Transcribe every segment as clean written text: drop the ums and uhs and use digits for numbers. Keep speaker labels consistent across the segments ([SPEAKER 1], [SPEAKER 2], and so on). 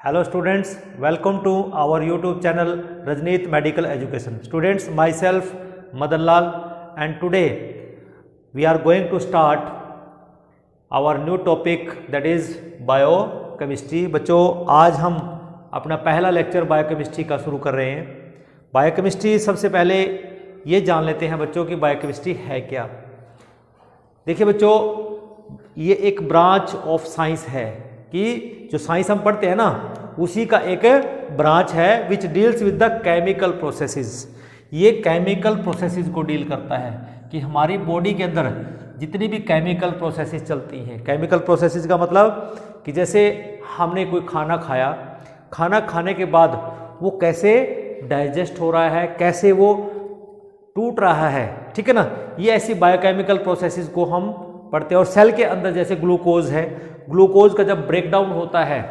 [SPEAKER 1] Hello students, welcome to our YouTube channel Rajneet Medical Education. Students, myself Madan Lal and today we are going to start our new topic that is biochemistry. बच्चों आज हम अपना पहला lecture biochemistry का शुरू कर रहे हैं। बायोकेमिस्ट्री सबसे पहले ये जान लेते हैं बच्चों कि बायोकेमिस्ट्री है क्या। देखिए बच्चों, ये एक ब्रांच ऑफ साइंस है कि जो साइंस हम पढ़ते हैं ना उसी का एक ब्रांच है which deals with the chemical processes. ये केमिकल प्रोसेसेस को डील करता है कि हमारी बॉडी के अंदर जितनी भी केमिकल प्रोसेसेस चलती हैं। केमिकल प्रोसेसेस का मतलब कि जैसे हमने कोई खाना खाया, खाना खाने के बाद वो कैसे डाइजेस्ट हो रहा है, कैसे वो टूट रहा है, ठीक है ना। ये ऐसी बायोकेमिकल प्रोसेसेस को हम पढ़ते हैं। और सेल के अंदर जैसे ग्लूकोज है, ग्लूकोज का जब ब्रेकडाउन होता है,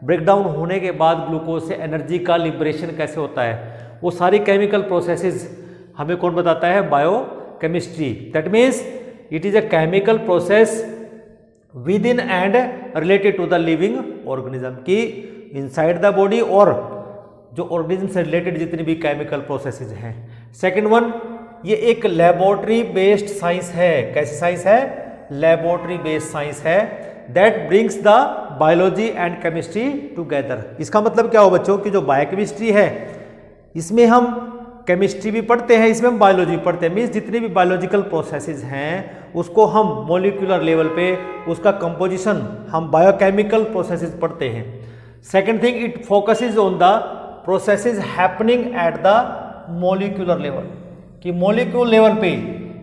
[SPEAKER 1] ब्रेकडाउन होने के बाद ग्लूकोज से एनर्जी का लिबरेशन कैसे होता है, वो सारी केमिकल प्रोसेसेस हमें कौन बताता है? Biochemistry. That means it is a chemical process within and related to the living organism की इनसाइड द बॉडी और जो ऑर्गेनिज्म से रिलेटेड जितनी भी केमिकल प्रोसेसेस हैं। सेकेंड वन, ये एक लेबोरेटरी बेस्ड साइंस है। कैसी साइंस है? लेबोरेटरी बेस्ड साइंस है that brings the biology and chemistry together. इसका मतलब क्या हो बच्चों कि जो बायोकेमिस्ट्री है इसमें हम केमिस्ट्री भी पढ़ते हैं, इसमें हम बायोलॉजी पढ़ते हैं। मीन्स जितनी भी बायोलॉजिकल प्रोसेसेस हैं उसको हम मॉलिक्यूलर लेवल पे उसका कंपोजिशन हम बायोकेमिकल प्रोसेसेस पढ़ते हैं। Second thing, it focuses on the processes happening at the molecular level कि मॉलिक्यूल लेवल पे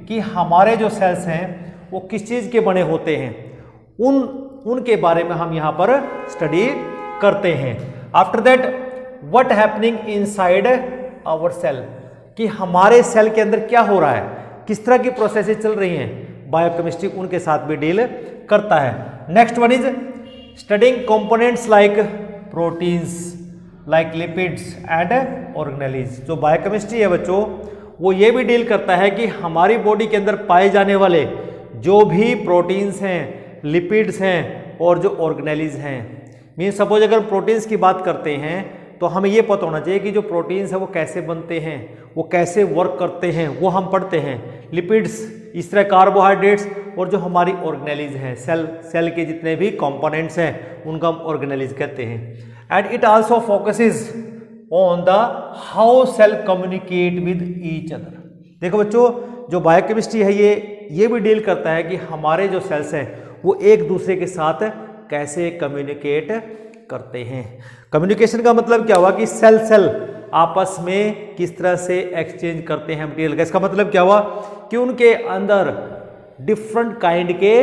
[SPEAKER 1] कि हमारे जो सेल्स हैं वो किस चीज़ के बने होते हैं, उनके बारे में हम यहाँ पर स्टडी करते हैं। After that what happening inside our cell कि हमारे सेल के अंदर क्या हो रहा है, किस तरह की प्रोसेसेस चल रही हैं, बायोकेमिस्ट्री उनके साथ भी डील करता है। Next one is studying components like proteins, like lipids and organelles. जो बायोकेमिस्ट्री है बच्चों वो ये भी डील करता है कि हमारी बॉडी के अंदर पाए जाने वाले जो भी प्रोटीन्स हैं, लिपिड्स हैं और जो ऑर्गेनेल्स हैं। मीन्स सपोज अगर प्रोटीन्स की बात करते हैं तो हमें ये पता होना चाहिए कि जो प्रोटीन्स हैं वो कैसे बनते हैं, वो कैसे वर्क करते हैं, वो हम पढ़ते हैं। लिपिड्स इस तरह कार्बोहाइड्रेट्स और जो हमारी ऑर्गेनेल्स हैं, सेल के जितने भी कंपोनेंट्स हैं उनका हम ऑर्गेनेल्स कहते हैं। And it also focuses on the how cell communicate with each other. देखो बच्चों, जो बायोकेमिस्ट्री है ये भी डील करता है कि हमारे जो सेल्स हैं वो एक दूसरे के साथ कैसे कम्युनिकेट करते हैं। कम्युनिकेशन का मतलब क्या हुआ कि सेल आपस में किस तरह से एक्सचेंज करते हैं मटेरियल का। इसका मतलब क्या हुआ कि उनके अंदर डिफरेंट काइंड के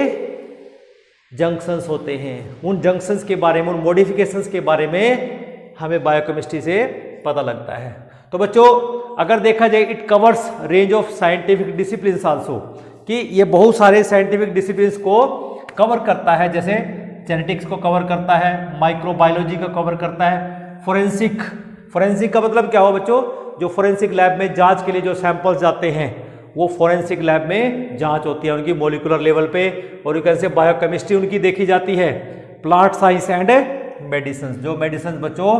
[SPEAKER 1] जंक्शंस होते हैं। उन जंक्शंस के बारे में, उन मॉडिफिकेशंस के बारे में हमें बायोकेमिस्ट्री से पता लगता है। तो बच्चों अगर देखा जाए it covers range of scientific disciplines also कि ये बहुत सारे साइंटिफिक डिसिप्लिन्स को कवर करता है। जैसे जेनेटिक्स को कवर करता है, माइक्रोबायोलॉजी को कवर करता है, फोरेंसिक का मतलब क्या हुआ बच्चों? जो फोरेंसिक लैब में जांच के लिए जो सैंपल्स जाते हैं वो फोरेंसिक लैब में जांच होती है उनकी मॉलिक्यूलर लेवल पे। और यू कैन से बायोकेमिस्ट्री उनकी देखी जाती है। प्लांट साइंस एंड मेडिसिन, जो मेडिसिन बच्चों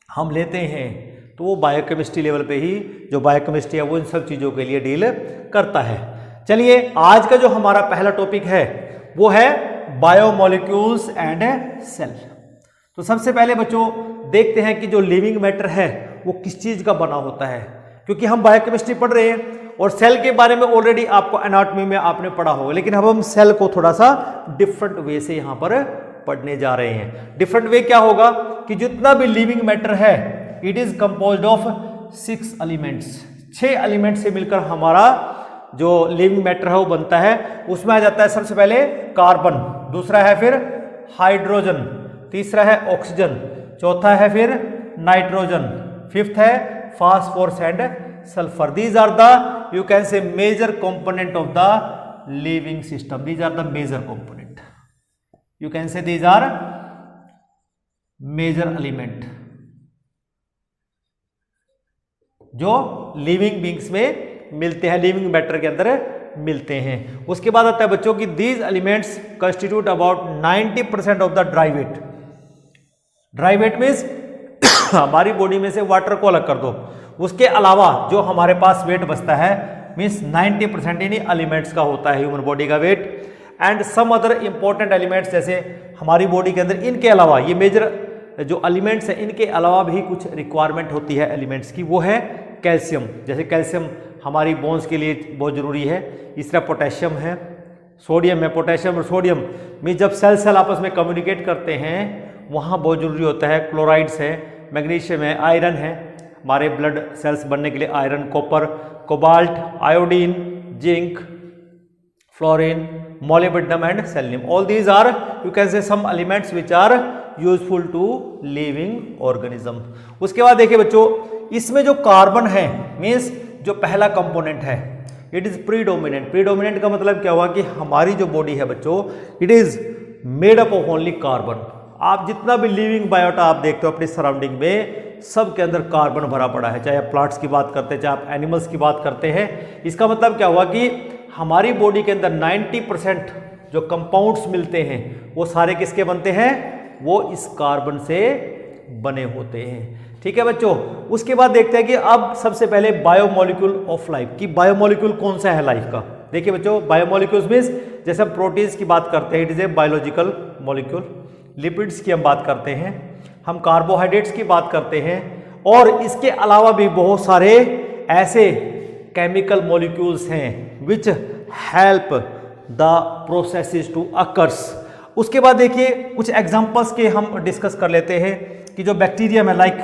[SPEAKER 1] हम लेते हैं तो वो बायोकेमिस्ट्री लेवल पे ही जो बायोकेमिस्ट्री है वो इन सब चीज़ों के लिए डील करता है। चलिए आज का जो हमारा पहला टॉपिक है वो है बायोमोलिक्यूल्स एंड सेल। तो सबसे पहले बच्चों देखते हैं कि जो लिविंग मैटर है वो किस चीज़ का बना होता है, क्योंकि हम बायोकेमिस्ट्री पढ़ रहे हैं और सेल के बारे में ऑलरेडी आपको एनाटॉमी में आपने पढ़ा होगा, लेकिन अब हम सेल को थोड़ा सा डिफरेंट वे से यहाँ पर पढ़ने जा रहे हैं। डिफरेंट वे क्या होगा कि जितना भी लिविंग मैटर है it is composed of 6 elements. 6 element से मिलकर हमारा जो लिविंग मैटर है वो बनता है। उसमें आ जाता है सबसे पहले कार्बन, दूसरा है फिर हाइड्रोजन, तीसरा है ऑक्सीजन, चौथा है फिर नाइट्रोजन, फिफ्थ है phosphorus and sulphur. These are the you can say major component of the living system. These are the major component, you can say these are major element जो living beings में मिलते हैं, living matter के अंदर मिलते हैं। उसके बाद आता है बच्चों की these elements constitute about 90% of the dry weight. Dry weight means हमारी बॉडी में से वाटर को अलग कर दो, उसके अलावा जो हमारे पास वेट बचता है मीन्स 90% इन्हीं एलिमेंट्स का होता है ह्यूमन बॉडी का weight. And some other important elements, जैसे हमारी बॉडी के अंदर इनके अलावा ये मेजर जो एलिमेंट्स हैं इनके अलावा भी कुछ रिक्वायरमेंट होती है एलिमेंट्स की, वो है कैल्शियम। जैसे कैल्शियम हमारी बोन्स के लिए बहुत ज़रूरी है। इस तरह पोटेशियम है, सोडियम है। पोटेशियम और सोडियम में जब सेल आपस में कम्युनिकेट करते हैं वहाँ बहुत ज़रूरी होता है। क्लोराइड्स है, मैग्नीशियम है, आयरन है, हमारे ब्लड सेल्स बनने के लिए iron, copper, cobalt, iodine, zinc, fluorine, molybdenum and selenium. All these are you can say some elements which are useful to living organism. उसके बाद देखिए बच्चों, इसमें जो कार्बन है मीन्स जो पहला कंपोनेंट है इट इज प्रीडोमिनेंट। प्रीडोमिनेंट का मतलब क्या हुआ कि हमारी जो बॉडी है बच्चों it is made up of only carbon. आप जितना भी लिविंग बायोटा आप देखते हो अपनी सराउंडिंग में, सब के अंदर कार्बन भरा पड़ा है, चाहे आप प्लांट्स की बात करते हैं चाहे आप एनिमल्स की बात करते हैं। इसका मतलब क्या हुआ कि हमारी बॉडी के अंदर 90% जो कंपाउंड्स मिलते हैं वो सारे किसके बनते हैं, वो इस कार्बन से बने होते हैं। ठीक है बच्चों, उसके बाद देखते हैं कि अब सबसे पहले बायोमोलिक्यूल ऑफ लाइफ की बायोमोलिक्यूल कौन सा है लाइफ का। देखिए बच्चों, बायोमोलिक्यूल्स मीन्स जैसे हम प्रोटीन्स की बात करते हैं it is a biological molecule, lipids की हम बात करते हैं, हम कार्बोहाइड्रेट्स की बात करते हैं, और इसके अलावा भी बहुत सारे ऐसे केमिकल मॉलिक्यूल्स हैं which help the processes to occurs. उसके बाद देखिए कुछ एग्जांपल्स के हम डिस्कस कर लेते हैं कि जो बैक्टीरिया में लाइक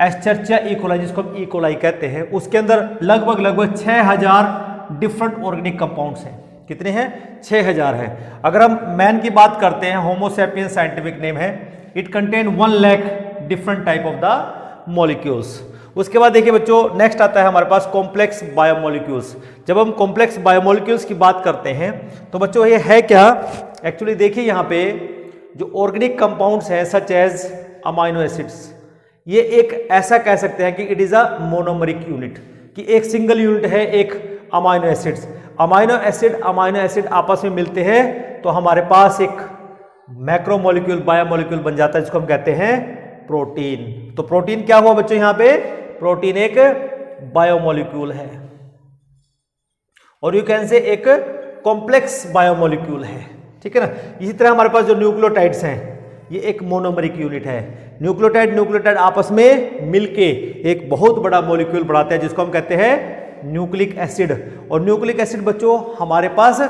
[SPEAKER 1] एस्चर्चिया इकोलाई, जिसको हम इकोलाई कहते हैं, उसके अंदर लगभग 6000 डिफरेंट ऑर्गेनिक कंपाउंड्स हैं। कितने हैं? 6000 है। अगर हम मैन की बात करते हैं, होमो सैपियंस साइंटिफिक नेम है, it contain 1 lakh different type of the molecules. उसके बाद देखिए बच्चों, नेक्स्ट आता है हमारे पास कॉम्प्लेक्स बायोमोलिक्यूल्स। जब हम कॉम्प्लेक्स बायोमोलिक्यूल्स की बात करते हैं तो बच्चों ये है क्या, एक्चुअली देखिए यहाँ पे जो ऑर्गेनिक कंपाउंड्स हैं सच एज अमाइनो एसिड्स, ये एक ऐसा कह सकते हैं कि इट इज अ मोनोमरिक यूनिट, कि एक सिंगल यूनिट है एक अमाइनो एसिड्स। अमाइनो एसिड आपस में मिलते हैं तो हमारे पास एक मैक्रोमोलिक्यूल बायोमोलिक्यूल बन जाता है जिसको हम कहते हैं प्रोटीन। तो प्रोटीन क्या हुआ बच्चों, यहाँ पे प्रोटीन एक बायोमोलिक्यूल है, और यू कैन से एक कॉम्प्लेक्स बायोमोलिक्यूल है। ठीक है ना। इसी तरह हमारे पास जो न्यूक्लियोटाइड्स हैं ये एक मोनोमरिक यूनिट है। न्यूक्लियोटाइड आपस में मिलके एक बहुत बड़ा मॉलिक्यूल बनाते हैं जिसको हम कहते हैं न्यूक्लिक एसिड। और न्यूक्लिक एसिड बच्चों हमारे पास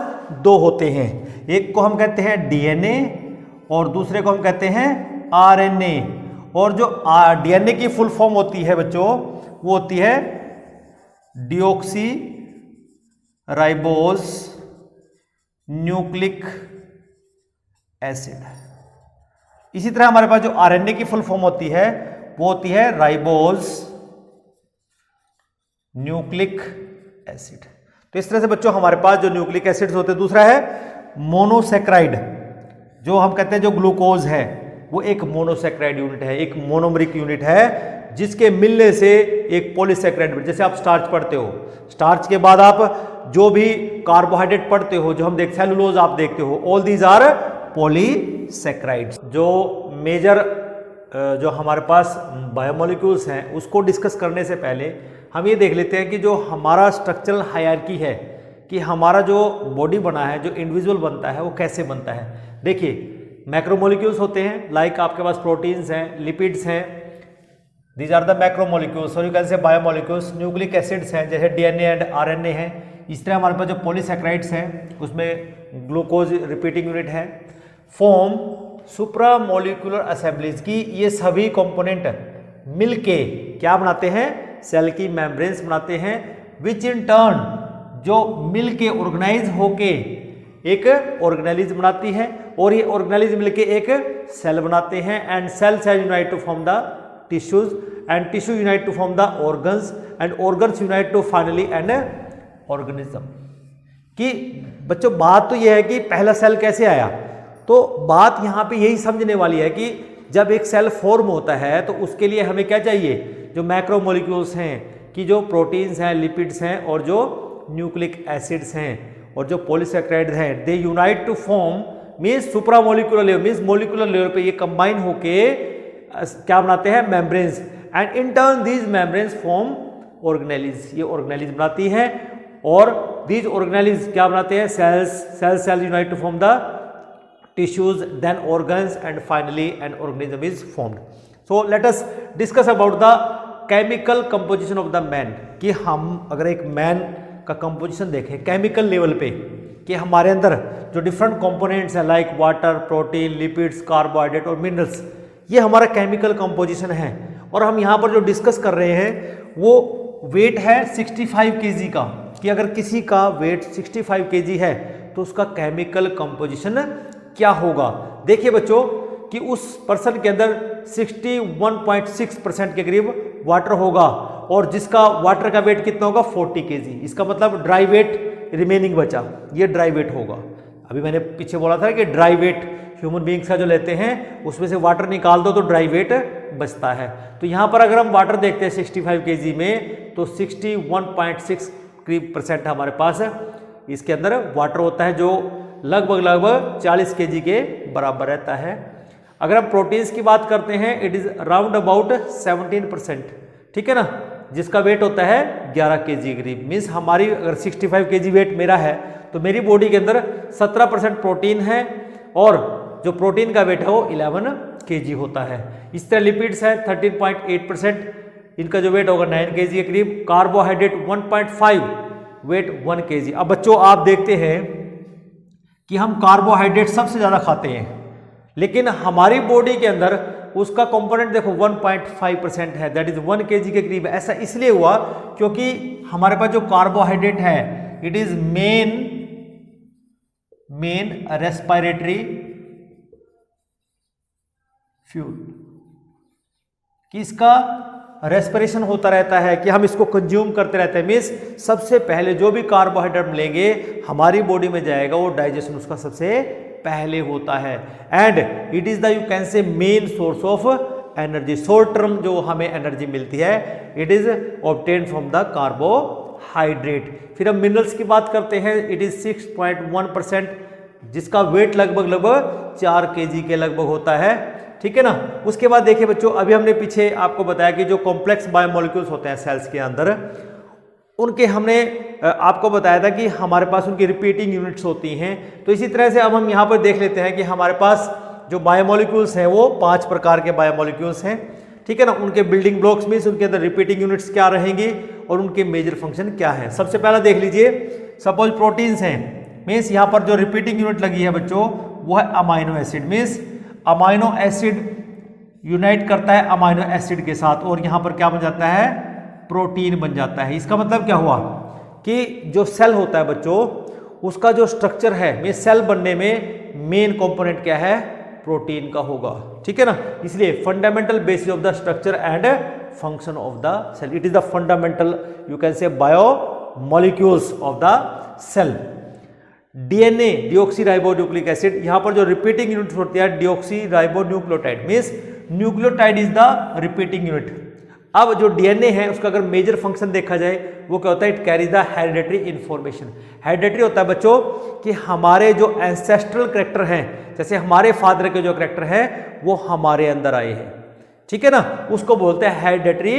[SPEAKER 1] 2 होते हैं, एक को हम कहते हैं डीएनए और दूसरे को हम कहते हैं आरएनए। और जो डीएनए की फुल फॉर्म होती है बच्चों वो होती है डिऑक्सी राइबोज न्यूक्लिक एसिड। इसी तरह हमारे पास जो आरएनए की फुल फॉर्म होती है वो होती है राइबोज न्यूक्लिक एसिड। तो इस तरह से बच्चों हमारे पास जो न्यूक्लिक एसिड्स होते हैं। दूसरा है मोनोसैकेराइड, जो हम कहते हैं जो ग्लूकोज है वो एक मोनोसैकेराइड यूनिट है, एक मोनोमरिक यूनिट है जिसके मिलने से एक पॉलीसैकेराइड। जैसे आप स्टार्च पढ़ते हो, स्टार्च के बाद आप जो भी कार्बोहाइड्रेट पढ़ते हो, जो हम देख सेलुलोज आप देखते हो, ऑल दीज आर पॉलीसैकेराइड्स। जो मेजर जो हमारे पास बायोमोलिक्यूल्स हैं उसको डिस्कस करने से पहले हम ये देख लेते हैं कि जो हमारा स्ट्रक्चरल हायरार्की है, कि हमारा जो बॉडी बना है, जो इंडिविजुअल बनता है वो कैसे बनता है। देखिए मैक्रोमोलिक्यूल्स होते हैं, लाइक आपके पास प्रोटीन्स हैं, लिपिड्स हैं, दीज आर द मैक्रोमोलिक्यूल्स। और यू कैन से बायोमोलिक्यूल्स, न्यूक्लिक एसिड्स हैं जैसे डीएनए एंड आरएनए हैं। इस तरह हमारे पास जो पॉलीसैकेराइड्स हैं उसमें ग्लूकोज रिपीटिंग यूनिट है। फॉर्म सुप्रामोलिक्यूलर असेंबलीज की ये सभी कंपोनेंट मिलके क्या बनाते हैं, सेल की मेम्ब्रेन्स बनाते हैं, विच इन टर्न जो मिलके ऑर्गेनाइज होके एक ऑर्गेनेलिज्म बनाती है, और ये ऑर्गेनेलिज्म मिलके एक सेल बनाते हैं। And cells unite to form the tissues, and tissue unite to form the organs, and organs unite to finally and organism. कि बच्चों बात तो ये है कि पहला सेल कैसे आया, तो बात यहाँ पे यही समझने वाली है कि जब एक सेल फॉर्म होता है तो उसके लिए हमें क्या चाहिए, जो मैक्रोमोलिक्यूल्स हैं, कि जो प्रोटीन्स हैं, लिपिड्स हैं और जो न्यूक्लिक एसिड्स हैं और जो पॉलीसैकेराइड्स हैं, they unite to form means supramolecular level, means molecular level पे ये कंबाइन होके क्या बनाते हैं, membranes, and in turn these membranes form organelles, ये ऑर्गेनेलिज बनाती है, और दीज ऑर्गेनेलिज क्या बनाते हैं, cells unite to form the tissues, then organs, and finally an organism is formed. So let us discuss about the chemical composition of the man, कि हम अगर एक मैन का कंपोजिशन देखें केमिकल लेवल पे, कि हमारे अंदर जो डिफरेंट कंपोनेंट्स हैं like water, protein, lipids, carbohydrate और मिनरल्स, ये हमारा केमिकल कंपोजिशन है. और हम यहाँ पर जो डिस्कस कर रहे हैं वो वेट है 65 kg का, कि अगर किसी का वेट 65 kg है तो उसका केमिकल कंपोजिशन क्या होगा. देखिए बच्चों कि उस पर्सन के अंदर 61.6% के करीब वाटर होगा, और जिसका वाटर का वेट कितना होगा 40 kg. इसका मतलब ड्राई वेट रिमेनिंग बचा, ये ड्राई वेट होगा. अभी मैंने पीछे बोला था कि ड्राई वेट ह्यूमन बींग्स का जो लेते हैं उसमें से वाटर निकाल दो तो ड्राई वेट बचता है. तो यहाँ पर अगर हम वाटर देखते हैं 65 kg में, तो 61.6% हमारे पास इसके अंदर वाटर होता है, जो लगभग 40 kg के बराबर रहता है. अगर हम प्रोटीन्स की बात करते हैं, इट इज राउंड अबाउट 17%, ठीक है ना, जिसका वेट होता है 11 kg करीब. मीन्स हमारी अगर 65 kg वेट मेरा है तो मेरी बॉडी के अंदर 17% प्रोटीन है, और जो प्रोटीन का वेट है वो 11 kg होता है. इस तरह लिपिड्स है 13.8%, इनका जो वेट होगा 9 kg के करीब. Carbohydrate 1.5, weight 1 kg. अब बच्चों आप देखते हैं कि हम कार्बोहाइड्रेट सबसे ज़्यादा खाते हैं, लेकिन हमारी बॉडी के अंदर उसका कंपोनेंट देखो 1.5% है, दैट इज 1 kg के करीब. ऐसा इसलिए हुआ क्योंकि हमारे पास जो कार्बोहाइड्रेट है it is main respiratory fuel, कि इसका रेस्पिरेशन होता रहता है, कि हम इसको कंज्यूम करते रहते हैं. मीन्स सबसे पहले जो भी कार्बोहाइड्रेट हम लेंगे हमारी बॉडी में जाएगा, वो डाइजेशन उसका सबसे पहले होता है. And it is the you can से main source of energy. Short term जो हमें एनर्जी मिलती है it is obtain from the carbohydrate. फिर हम मिनरल्स की बात करते हैं, इट इज 6.1%, जिसका वेट लगभग 4 kg के लगभग होता है, ठीक है ना. उसके बाद देखिए बच्चों, अभी हमने पीछे आपको बताया कि जो कॉम्प्लेक्स बायोमोलिक्यूल्स होते हैं सेल्स के अंदर, उनके हमने आपको बताया था कि हमारे पास उनकी रिपीटिंग यूनिट्स होती हैं. तो इसी तरह से अब हम यहाँ पर देख लेते हैं कि हमारे पास जो बायोमोलिक्यूल्स हैं वो 5 प्रकार के बायोमोलिक्यूल्स हैं, ठीक है ना. उनके बिल्डिंग ब्लॉक्स मीन्स उनके अंदर रिपीटिंग यूनिट्स क्या रहेंगी और उनके मेजर फंक्शन क्या है. सबसे पहला देख लीजिए, सपोज प्रोटीन्स हैं, मीन्स यहाँ पर जो रिपीटिंग यूनिट लगी है बच्चों वो है amino acid. Means amino acid unite करता है अमाइनो एसिड के साथ, और यहाँ पर क्या बन जाता है, प्रोटीन बन जाता है. इसका मतलब क्या हुआ कि जो सेल होता है बच्चों उसका जो स्ट्रक्चर है, मीन्स सेल बनने में मेन कंपोनेंट क्या है, प्रोटीन का होगा, ठीक है ना. इसलिए fundamental basis of the structure and function of the cell, it is the fundamental you can say biomolecules of the cell. DNA deoxyribonucleic acid, यहाँ पर जो रिपीटिंग यूनिट होती है deoxyribonucleotide, means nucleotide is the repeating unit. अब जो DNA है उसका अगर मेजर फंक्शन देखा जाए वो क्या होता है, it carries the hereditary information. Hereditary होता है बच्चों कि हमारे जो एंसेस्ट्रल कैरेक्टर हैं, जैसे हमारे फादर के जो कैरेक्टर है वो हमारे अंदर आए हैं, ठीक है ना, उसको बोलते हैं हेरिडेटरी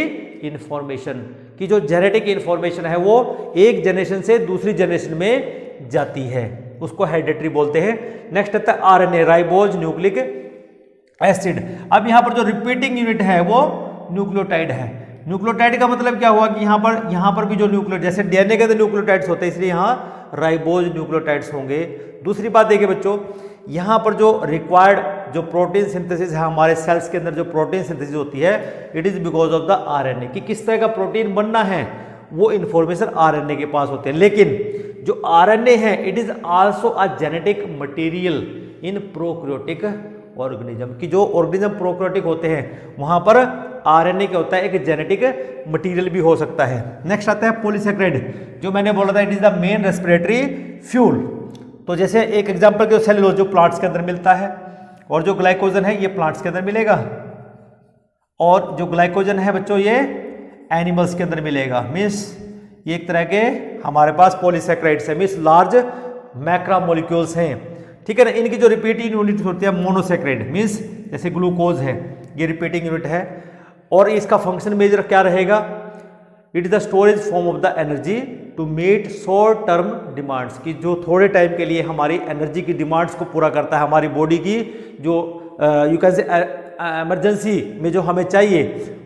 [SPEAKER 1] इंफॉर्मेशन. कि जो जेनेटिक इंफॉर्मेशन है वो एक जनरेशन से दूसरी जनरेशन में जाती है, उसको हेरिडेटरी बोलते हैं. नेक्स्ट आता है आरएनए, राइबोज न्यूक्लिक एसिड. अब यहाँ पर जो रिपीटिंग यूनिट है वो न्यूक्लियोटाइड है. न्यूक्लियोटाइड का मतलब क्या हुआ कि यहाँ पर भी जो न्यूक्लियो, जैसे डीएनए के अंदर न्यूक्लियोटाइड्स होते हैं इसलिए यहाँ राइबोज न्यूक्लियोटाइड्स होंगे. दूसरी बात देखिए बच्चों, यहाँ पर जो रिक्वायर्ड जो प्रोटीन सिंथेसिस है हमारे सेल्स के अंदर, जो प्रोटीन सिंथेसिस होती है it is because of the RNA, कि किस तरह का प्रोटीन बनना है वो इन्फॉर्मेशन आरएनए के पास होते हैं. लेकिन जो आरएनए है it is also a genetic material in prokaryotic organism, कि जो ऑर्गेनिज्म प्रोकैरियोटिक होते हैं वहां पर आरएनए क्या होता है, एक जेनेटिक मटेरियल भी हो सकता है. नेक्स्ट आता है पॉलीसेकेराइड, जो मैंने बोला था it is the main respiratory fuel. तो जैसे एक एग्जांपल के सेलुलोज जो प्लांट्स के अंदर मिलता है, और जो ग्लाइकोजन है ये प्लांट्स के अंदर मिलेगा, और जो ग्लाइकोजन है बच्चों ये एनिमल्स के अंदर मिलेगा. मीन्स ये एक तरह के हमारे पास पॉलीसेकेराइड्स है, मीन्स लार्ज मैक्रोमोलिक्यूल्स हैं, ठीक है ना. इनकी जो रिपीटिंग यूनिट होती है मोनोसेकेराइड, मीन्स जैसे ग्लूकोज है ये रिपीटिंग यूनिट है। और इसका फंक्शन मेजर क्या रहेगा? It is the storage form of the energy to meet short term demands, की जो थोड़े टाइम के लिए हमारी एनर्जी की डिमांड्स को पूरा करता है, हमारी बॉडी की जो यू कैन से इमरजेंसी में जो हमें चाहिए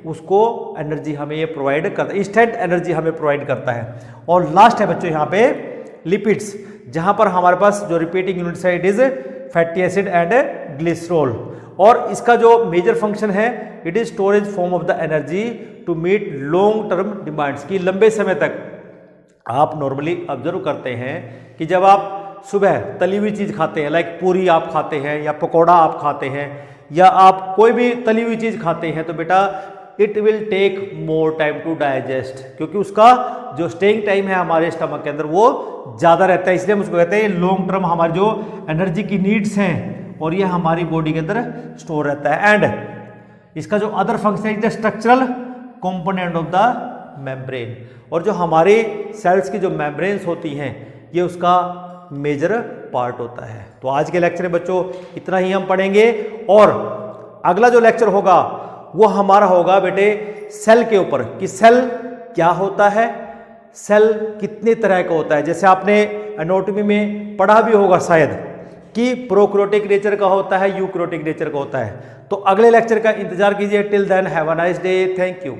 [SPEAKER 1] उसको एनर्जी हमें ये प्रोवाइड करता है, इंस्टेंट एनर्जी हमें प्रोवाइड करता है। और लास्ट है बच्चों यहाँ पे लिपिड्स, जहाँ पर हमारे पास जो रिपीटिंग यूनिट्स है it is fatty acid and glycerol. और इसका जो मेजर फंक्शन है it is storage form of the energy to meet long term demands, की लंबे समय तक आप नॉर्मली ऑब्जर्व करते हैं कि जब आप सुबह तली हुई चीज़ खाते हैं, लाइक पूरी आप खाते हैं या पकौड़ा आप खाते हैं या आप कोई भी तली हुई चीज़ खाते हैं, तो बेटा it will take more time to digest, क्योंकि उसका जो स्टेइंग टाइम है हमारे स्टमक के अंदर वो ज़्यादा रहता है, इसलिए हम उसको कहते हैं लॉन्ग टर्म हमारी जो एनर्जी की नीड्स हैं और ये हमारी बॉडी के अंदर स्टोर रहता है। एंड इसका जो अदर फंक्शन है structural component of the membrane, और जो हमारे सेल्स की जो मेम्ब्रेन्स होती हैं ये उसका मेजर पार्ट होता है। तो आज के लेक्चर में बच्चों इतना ही हम पढ़ेंगे, और अगला जो लेक्चर होगा वो हमारा होगा बेटे सेल के ऊपर, कि सेल क्या होता है, सेल कितने तरह का होता है। जैसे आपने एनाटॉमी में पढ़ा भी होगा शायद कि प्रोकैरियोटिक नेचर का होता है, यूकैरियोटिक नेचर का होता है। तो अगले लेक्चर का इंतजार कीजिए। Till then have a nice day, thank you.